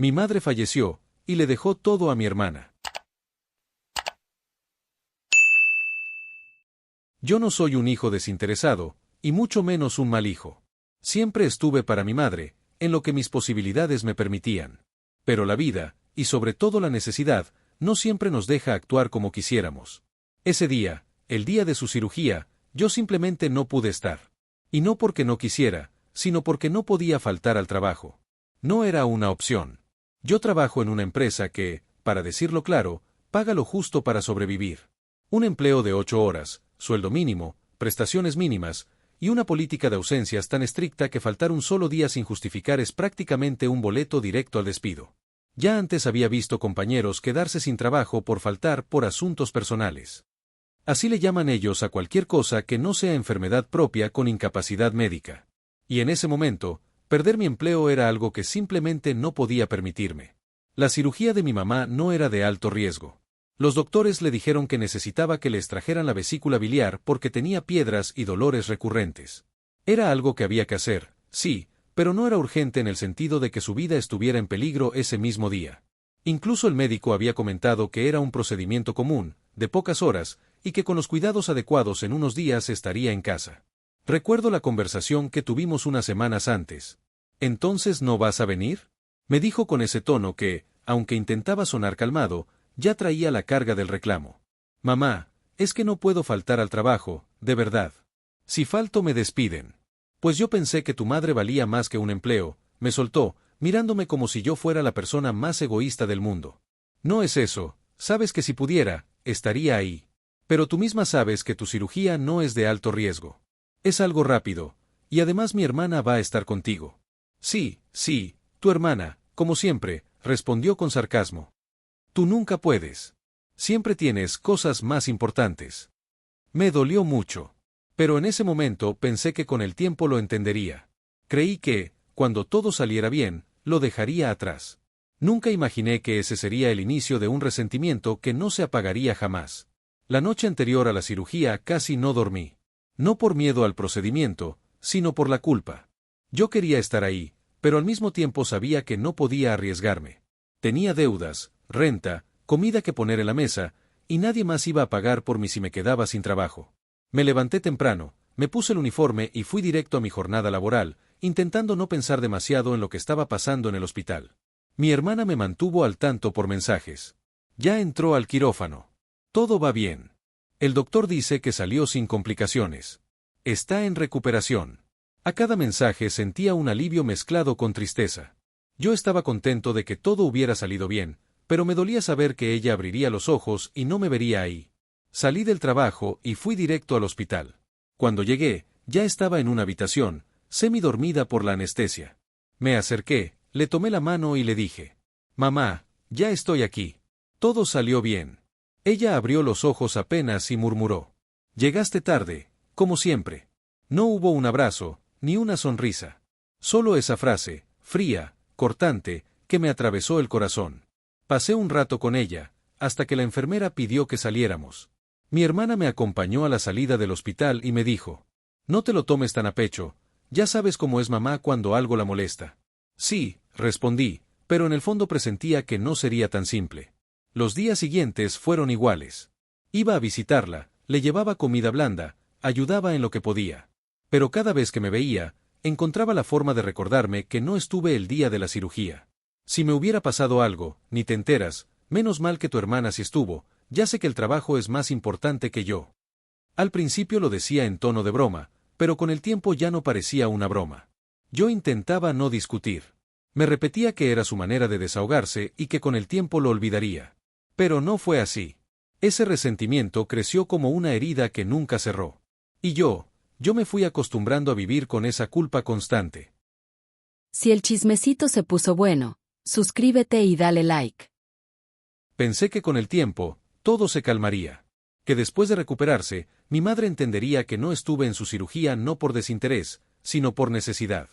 Mi madre falleció, y le dejó todo a mi hermana. Yo no soy un hijo desinteresado, y mucho menos un mal hijo. Siempre estuve para mi madre, en lo que mis posibilidades me permitían. Pero la vida, y sobre todo la necesidad, no siempre nos deja actuar como quisiéramos. Ese día, el día de su cirugía, yo simplemente no pude estar. Y no porque no quisiera, sino porque no podía faltar al trabajo. No era una opción. Yo trabajo en una empresa que, para decirlo claro, paga lo justo para sobrevivir. Un empleo de 8 horas, sueldo mínimo, prestaciones mínimas, y una política de ausencias tan estricta que faltar un solo día sin justificar es prácticamente un boleto directo al despido. Ya antes había visto compañeros quedarse sin trabajo por faltar por asuntos personales. Así le llaman ellos a cualquier cosa que no sea enfermedad propia con incapacidad médica. Y en ese momento, perder mi empleo era algo que simplemente no podía permitirme. La cirugía de mi mamá no era de alto riesgo. Los doctores le dijeron que necesitaba que le extrajeran la vesícula biliar porque tenía piedras y dolores recurrentes. Era algo que había que hacer, sí, pero no era urgente en el sentido de que su vida estuviera en peligro ese mismo día. Incluso el médico había comentado que era un procedimiento común, de pocas horas, y que con los cuidados adecuados en unos días estaría en casa. Recuerdo la conversación que tuvimos unas semanas antes. ¿Entonces no vas a venir? Me dijo con ese tono que, aunque intentaba sonar calmado, ya traía la carga del reclamo. Mamá, es que no puedo faltar al trabajo, de verdad. Si falto me despiden. Pues yo pensé que tu madre valía más que un empleo, me soltó, mirándome como si yo fuera la persona más egoísta del mundo. No es eso, sabes que si pudiera, estaría ahí. Pero tú misma sabes que tu cirugía no es de alto riesgo. Es algo rápido, y además mi hermana va a estar contigo. Sí, tu hermana, como siempre, respondió con sarcasmo. Tú nunca puedes. Siempre tienes cosas más importantes. Me dolió mucho. Pero en ese momento pensé que con el tiempo lo entendería. Creí que, cuando todo saliera bien, lo dejaría atrás. Nunca imaginé que ese sería el inicio de un resentimiento que no se apagaría jamás. La noche anterior a la cirugía casi no dormí. No por miedo al procedimiento, sino por la culpa. Yo quería estar ahí, pero al mismo tiempo sabía que no podía arriesgarme. Tenía deudas, renta, comida que poner en la mesa, y nadie más iba a pagar por mí si me quedaba sin trabajo. Me levanté temprano, me puse el uniforme y fui directo a mi jornada laboral, intentando no pensar demasiado en lo que estaba pasando en el hospital. Mi hermana me mantuvo al tanto por mensajes. Ya entró al quirófano. Todo va bien. El doctor dice que salió sin complicaciones. Está en recuperación. A cada mensaje sentía un alivio mezclado con tristeza. Yo estaba contento de que todo hubiera salido bien, pero me dolía saber que ella abriría los ojos y no me vería ahí. Salí del trabajo y fui directo al hospital. Cuando llegué, ya estaba en una habitación, semidormida por la anestesia. Me acerqué, le tomé la mano y le dije: «Mamá, ya estoy aquí. Todo salió bien». Ella abrió los ojos apenas y murmuró: «Llegaste tarde, como siempre». No hubo un abrazo, ni una sonrisa. Solo esa frase, fría, cortante, que me atravesó el corazón. Pasé un rato con ella, hasta que la enfermera pidió que saliéramos. Mi hermana me acompañó a la salida del hospital y me dijo: «No te lo tomes tan a pecho, ya sabes cómo es mamá cuando algo la molesta». Sí, respondí, pero en el fondo presentía que no sería tan simple. Los días siguientes fueron iguales. Iba a visitarla, le llevaba comida blanda, ayudaba en lo que podía. Pero cada vez que me veía, encontraba la forma de recordarme que no estuve el día de la cirugía. Si me hubiera pasado algo, ni te enteras, menos mal que tu hermana sí estuvo, ya sé que el trabajo es más importante que yo. Al principio lo decía en tono de broma, pero con el tiempo ya no parecía una broma. Yo intentaba no discutir. Me repetía que era su manera de desahogarse y que con el tiempo lo olvidaría. Pero no fue así. Ese resentimiento creció como una herida que nunca cerró. Y yo me fui acostumbrando a vivir con esa culpa constante. Si el chismecito se puso bueno, suscríbete y dale like. Pensé que con el tiempo, todo se calmaría. Que después de recuperarse, mi madre entendería que no estuve en su cirugía no por desinterés, sino por necesidad.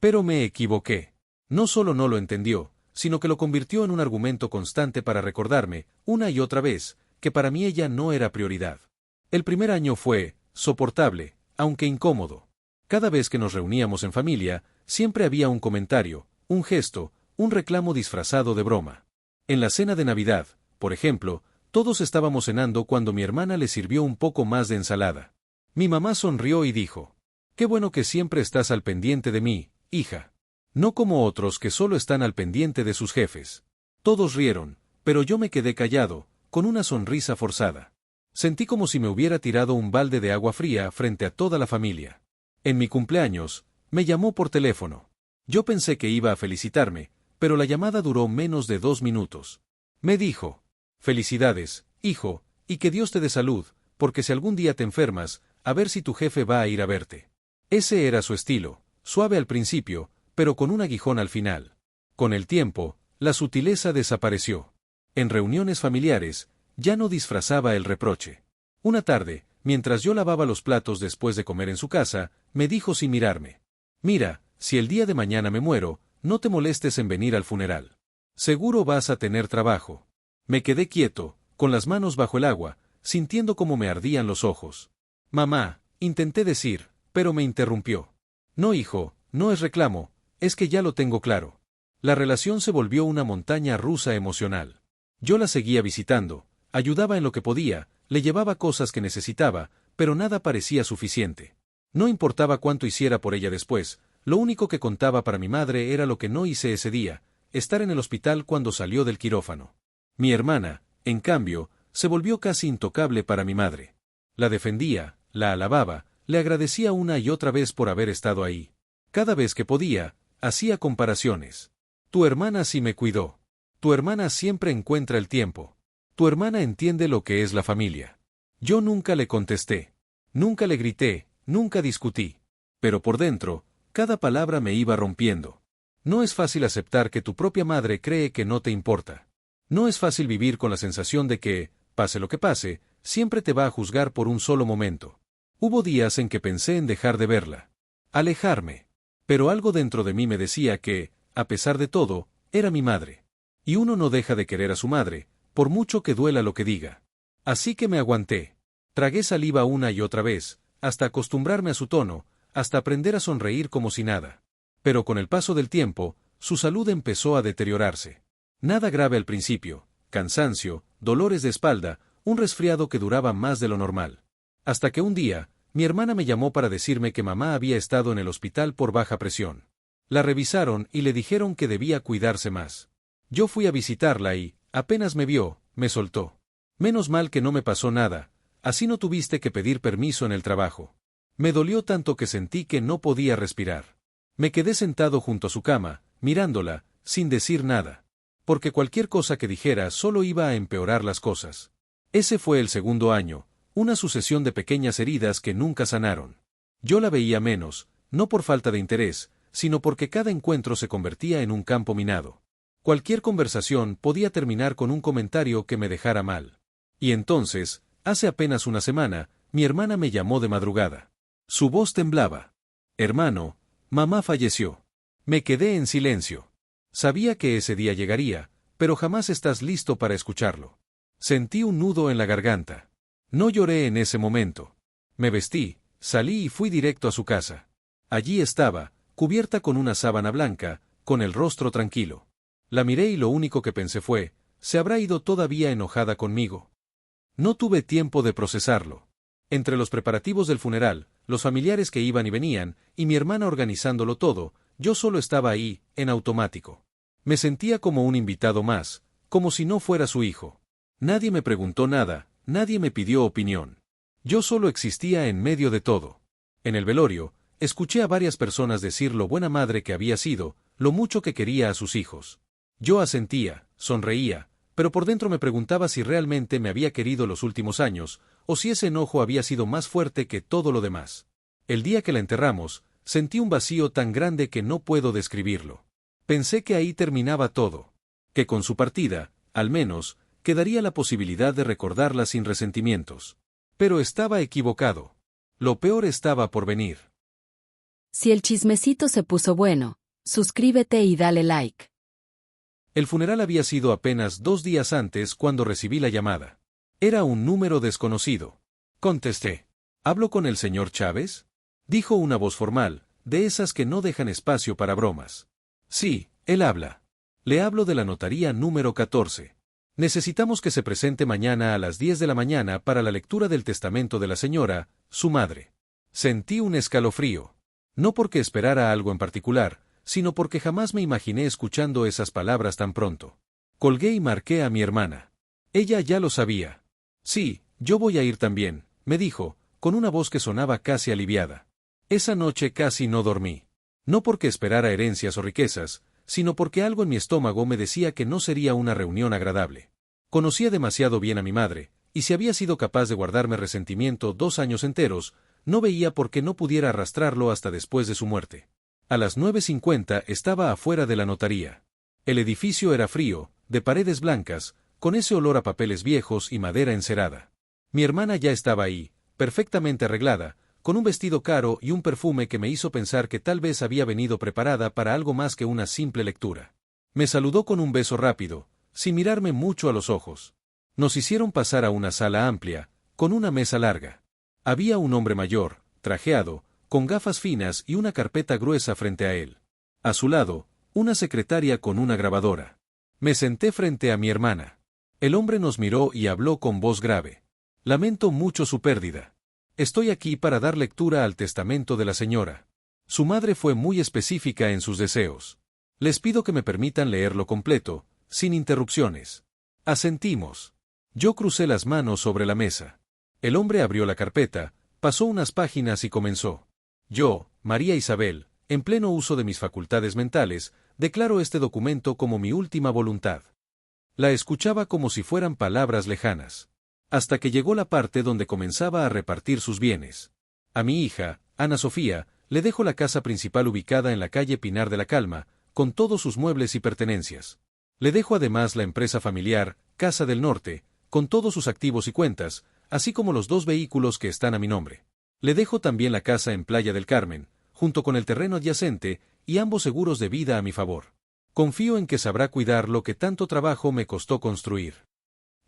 Pero me equivoqué. No solo no lo entendió, sino que lo convirtió en un argumento constante para recordarme, una y otra vez, que para mí ella no era prioridad. El primer año fue soportable, aunque incómodo. Cada vez que nos reuníamos en familia, siempre había un comentario, un gesto, un reclamo disfrazado de broma. En la cena de Navidad, por ejemplo, todos estábamos cenando cuando mi hermana le sirvió un poco más de ensalada. Mi mamá sonrió y dijo: «Qué bueno que siempre estás al pendiente de mí, hija. No como otros que solo están al pendiente de sus jefes». Todos rieron, pero yo me quedé callado, con una sonrisa forzada. Sentí como si me hubiera tirado un balde de agua fría frente a toda la familia. En mi cumpleaños, me llamó por teléfono. Yo pensé que iba a felicitarme, pero la llamada duró menos de 2 minutos. Me dijo: «Felicidades, hijo, y que Dios te dé salud, porque si algún día te enfermas, a ver si tu jefe va a ir a verte». Ese era su estilo, suave al principio, pero con un aguijón al final. Con el tiempo, la sutileza desapareció. En reuniones familiares, ya no disfrazaba el reproche. Una tarde, mientras yo lavaba los platos después de comer en su casa, me dijo sin mirarme: «Mira, si el día de mañana me muero, no te molestes en venir al funeral. Seguro vas a tener trabajo». Me quedé quieto, con las manos bajo el agua, sintiendo cómo me ardían los ojos. «Mamá», intenté decir, pero me interrumpió. «No, hijo, no es reclamo, es que ya lo tengo claro». La relación se volvió una montaña rusa emocional. Yo la seguía visitando, ayudaba en lo que podía, le llevaba cosas que necesitaba, pero nada parecía suficiente. No importaba cuánto hiciera por ella después, lo único que contaba para mi madre era lo que no hice ese día, estar en el hospital cuando salió del quirófano. Mi hermana, en cambio, se volvió casi intocable para mi madre. La defendía, la alababa, le agradecía una y otra vez por haber estado ahí. Cada vez que podía, hacía comparaciones. «Tu hermana sí me cuidó. Tu hermana siempre encuentra el tiempo. Tu hermana entiende lo que es la familia». Yo nunca le contesté. Nunca le grité, nunca discutí. Pero por dentro, cada palabra me iba rompiendo. No es fácil aceptar que tu propia madre cree que no te importa. No es fácil vivir con la sensación de que, pase lo que pase, siempre te va a juzgar por un solo momento. Hubo días en que pensé en dejar de verla. Alejarme. Pero algo dentro de mí me decía que, a pesar de todo, era mi madre. Y uno no deja de querer a su madre, por mucho que duela lo que diga. Así que me aguanté. Tragué saliva una y otra vez, hasta acostumbrarme a su tono, hasta aprender a sonreír como si nada. Pero con el paso del tiempo, su salud empezó a deteriorarse. Nada grave al principio: cansancio, dolores de espalda, un resfriado que duraba más de lo normal. Hasta que un día, mi hermana me llamó para decirme que mamá había estado en el hospital por baja presión. La revisaron y le dijeron que debía cuidarse más. Yo fui a visitarla y, apenas me vio, me soltó. «Menos mal que no me pasó nada, así no tuviste que pedir permiso en el trabajo». Me dolió tanto que sentí que no podía respirar. Me quedé sentado junto a su cama, mirándola, sin decir nada. Porque cualquier cosa que dijera solo iba a empeorar las cosas. Ese fue el segundo año, una sucesión de pequeñas heridas que nunca sanaron. Yo la veía menos, no por falta de interés, sino porque cada encuentro se convertía en un campo minado. Cualquier conversación podía terminar con un comentario que me dejara mal. Y entonces, hace apenas una semana, mi hermana me llamó de madrugada. Su voz temblaba. «Hermano, mamá falleció». Me quedé en silencio. Sabía que ese día llegaría, pero jamás estás listo para escucharlo. Sentí un nudo en la garganta. No lloré en ese momento. Me vestí, salí y fui directo a su casa. Allí estaba, cubierta con una sábana blanca, con el rostro tranquilo. La miré y lo único que pensé fue: ¿se habrá ido todavía enojada conmigo? No tuve tiempo de procesarlo. Entre los preparativos del funeral, los familiares que iban y venían, y mi hermana organizándolo todo, yo solo estaba ahí, en automático. Me sentía como un invitado más, como si no fuera su hijo. Nadie me preguntó nada, nadie me pidió opinión. Yo solo existía en medio de todo. En el velorio, escuché a varias personas decir lo buena madre que había sido, lo mucho que quería a sus hijos. Yo asentía, sonreía, pero por dentro me preguntaba si realmente me había querido los últimos años, o si ese enojo había sido más fuerte que todo lo demás. El día que la enterramos, sentí un vacío tan grande que no puedo describirlo. Pensé que ahí terminaba todo. Que con su partida, al menos, quedaría la posibilidad de recordarla sin resentimientos. Pero estaba equivocado. Lo peor estaba por venir. Si el chismecito se puso bueno, suscríbete y dale like. El funeral había sido apenas 2 días antes cuando recibí la llamada. Era un número desconocido. Contesté. ¿Hablo con el señor Chávez?, dijo una voz formal, de esas que no dejan espacio para bromas. Sí, él habla. Le hablo de la notaría número 14. Necesitamos que se presente mañana a las 10 de la mañana para la lectura del testamento de la señora, su madre. Sentí un escalofrío. No porque esperara algo en particular, sino porque jamás me imaginé escuchando esas palabras tan pronto. Colgué y marqué a mi hermana. Ella ya lo sabía. Sí, yo voy a ir también, me dijo, con una voz que sonaba casi aliviada. Esa noche casi no dormí. No porque esperara herencias o riquezas, sino porque algo en mi estómago me decía que no sería una reunión agradable. Conocía demasiado bien a mi madre, y si había sido capaz de guardarme resentimiento 2 años enteros, no veía por qué no pudiera arrastrarlo hasta después de su muerte. A las 9:50 estaba afuera de la notaría. El edificio era frío, de paredes blancas, con ese olor a papeles viejos y madera encerada. Mi hermana ya estaba ahí, perfectamente arreglada, con un vestido caro y un perfume que me hizo pensar que tal vez había venido preparada para algo más que una simple lectura. Me saludó con un beso rápido, sin mirarme mucho a los ojos. Nos hicieron pasar a una sala amplia, con una mesa larga. Había un hombre mayor, trajeado, con gafas finas y una carpeta gruesa frente a él. A su lado, una secretaria con una grabadora. Me senté frente a mi hermana. El hombre nos miró y habló con voz grave. Lamento mucho su pérdida. Estoy aquí para dar lectura al testamento de la señora. Su madre fue muy específica en sus deseos. Les pido que me permitan leerlo completo, sin interrupciones. Asentimos. Yo crucé las manos sobre la mesa. El hombre abrió la carpeta, pasó unas páginas y comenzó. Yo, María Isabel, en pleno uso de mis facultades mentales, declaro este documento como mi última voluntad. La escuchaba como si fueran palabras lejanas. Hasta que llegó la parte donde comenzaba a repartir sus bienes. A mi hija, Ana Sofía, le dejo la casa principal ubicada en la calle Pinar de la Calma, con todos sus muebles y pertenencias. Le dejo además la empresa familiar, Casa del Norte, con todos sus activos y cuentas, así como los 2 vehículos que están a mi nombre. Le dejo también la casa en Playa del Carmen, junto con el terreno adyacente, y ambos seguros de vida a mi favor. Confío en que sabrá cuidar lo que tanto trabajo me costó construir.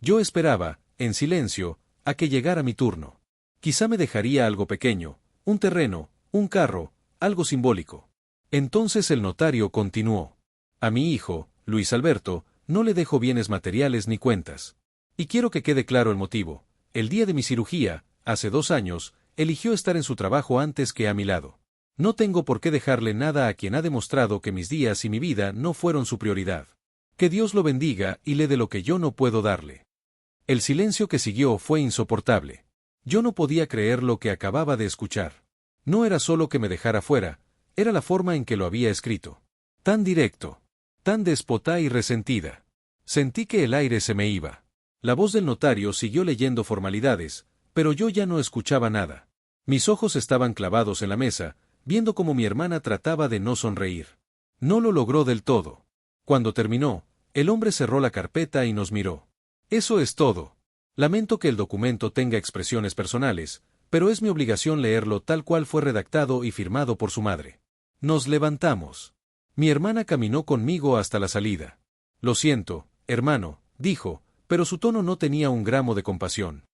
Yo esperaba, en silencio, a que llegara mi turno. Quizá me dejaría algo pequeño, un terreno, un carro, algo simbólico. Entonces el notario continuó. A mi hijo, Luis Alberto, no le dejo bienes materiales ni cuentas. Y quiero que quede claro el motivo. El día de mi cirugía, hace 2 años, eligió estar en su trabajo antes que a mi lado. No tengo por qué dejarle nada a quien ha demostrado que mis días y mi vida no fueron su prioridad. Que Dios lo bendiga y le dé lo que yo no puedo darle. El silencio que siguió fue insoportable. Yo no podía creer lo que acababa de escuchar. No era solo que me dejara fuera, era la forma en que lo había escrito. Tan directo, tan déspota y resentida. Sentí que el aire se me iba. La voz del notario siguió leyendo formalidades, pero yo ya no escuchaba nada. Mis ojos estaban clavados en la mesa, viendo cómo mi hermana trataba de no sonreír. No lo logró del todo. Cuando terminó, el hombre cerró la carpeta y nos miró. Eso es todo. Lamento que el documento tenga expresiones personales, pero es mi obligación leerlo tal cual fue redactado y firmado por su madre. Nos levantamos. Mi hermana caminó conmigo hasta la salida. Lo siento, hermano, dijo, pero su tono no tenía un gramo de compasión.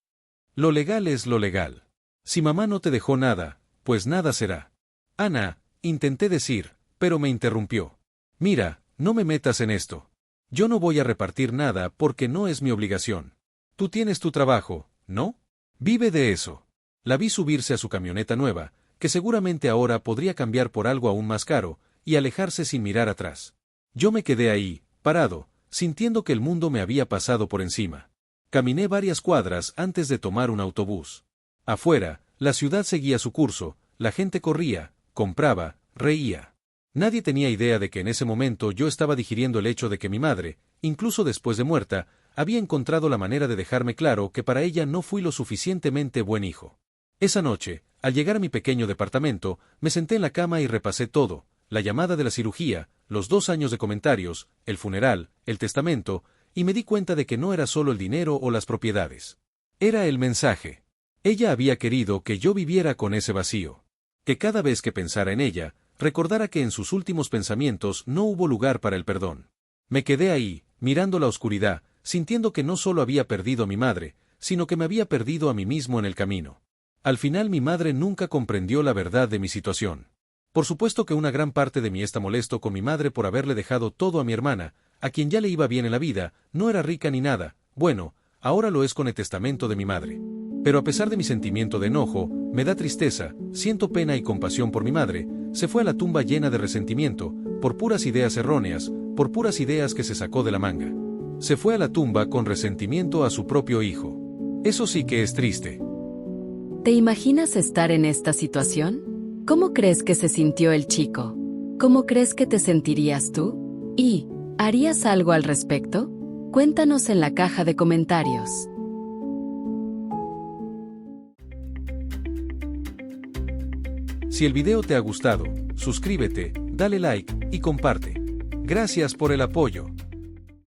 Lo legal es lo legal. Si mamá no te dejó nada, pues nada será. Ana, intenté decir, pero me interrumpió. Mira, no me metas en esto. Yo no voy a repartir nada porque no es mi obligación. Tú tienes tu trabajo, ¿no? Vive de eso. La vi subirse a su camioneta nueva, que seguramente ahora podría cambiar por algo aún más caro, y alejarse sin mirar atrás. Yo me quedé ahí, parado, sintiendo que el mundo me había pasado por encima. Caminé varias cuadras antes de tomar un autobús. Afuera, la ciudad seguía su curso, la gente corría, compraba, reía. Nadie tenía idea de que en ese momento yo estaba digiriendo el hecho de que mi madre, incluso después de muerta, había encontrado la manera de dejarme claro que para ella no fui lo suficientemente buen hijo. Esa noche, al llegar a mi pequeño departamento, me senté en la cama y repasé todo, la llamada de la cirugía, los 2 años de comentarios, el funeral, el testamento, y me di cuenta de que no era solo el dinero o las propiedades. Era el mensaje. Ella había querido que yo viviera con ese vacío. Que cada vez que pensara en ella, recordara que en sus últimos pensamientos no hubo lugar para el perdón. Me quedé ahí, mirando la oscuridad, sintiendo que no solo había perdido a mi madre, sino que me había perdido a mí mismo en el camino. Al final mi madre nunca comprendió la verdad de mi situación. Por supuesto que una gran parte de mí está molesto con mi madre por haberle dejado todo a mi hermana, a quien ya le iba bien en la vida, no era rica ni nada, bueno, ahora lo es con el testamento de mi madre. Pero a pesar de mi sentimiento de enojo, me da tristeza, siento pena y compasión por mi madre, se fue a la tumba llena de resentimiento, por puras ideas erróneas, por puras ideas que se sacó de la manga. Se fue a la tumba con resentimiento a su propio hijo. Eso sí que es triste. ¿Te imaginas estar en esta situación? ¿Cómo crees que se sintió el chico? ¿Cómo crees que te sentirías tú? ¿Y harías algo al respecto? Cuéntanos en la caja de comentarios. Si el video te ha gustado, suscríbete, dale like y comparte. Gracias por el apoyo.